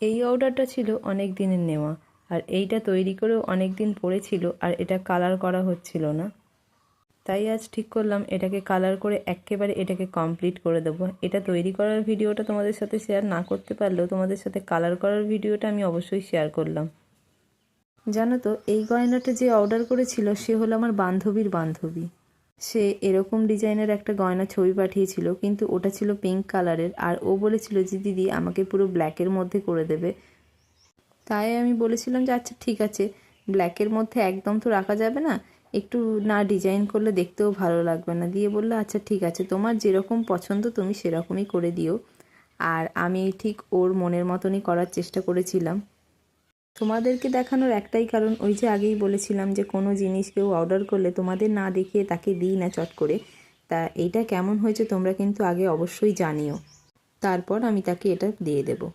এই অর্ডারটা ছিল অনেক দিনের নেওয়া, আর এইটা তৈরি করেও অনেক দিন পড়েছিল, আর এটা কালার করা হচ্ছিল না। তাই আজ ঠিক করলাম এটাকে কালার করে একেবারে এটাকে কমপ্লিট করে দেবো। এটা তৈরি করার ভিডিওটা তোমাদের সাথে শেয়ার না করতে পারলেও তোমাদের সাথে কালার করার ভিডিওটা আমি অবশ্যই শেয়ার করলাম। জানো তো, এই গয়নাটা যে অর্ডার করেছিল সে হলো আমার বান্ধবীর বান্ধবী। সে এরকম ডিজাইনের একটা গয়না ছবি পাঠিয়েছিল, কিন্তু ওটা ছিল পিঙ্ক কালারের, আর ও বলেছিল যে দিদি আমাকে পুরো ব্ল্যাকের মধ্যে করে দেবে। তাই আমি বলেছিলাম যে আচ্ছা ঠিক আছে, ব্ল্যাকের মধ্যে একদম তো রাখা যাবে না, একটু না ডিজাইন করলে দেখতেও ভালো লাগবে না। দিয়ে বললো আচ্ছা ঠিক আছে, তোমার যেরকম পছন্দ তুমি সেরকমই করে দিও। আর আমি ঠিক ওর মনের মতনই করার চেষ্টা করেছিলাম। তোমাদেরকে দেখানোর একটাই কারণ, ওই যে আগেই বলেছিলাম যে কোনো জিনিস কেউ অর্ডার করলে তোমাদের না দেখিয়ে তাকে দিই না চট করে। তা এইটা কেমন হয়েছে তোমরা কিন্তু আগে অবশ্যই জানিও, তারপর আমি তাকে এটা দিয়ে দেবো।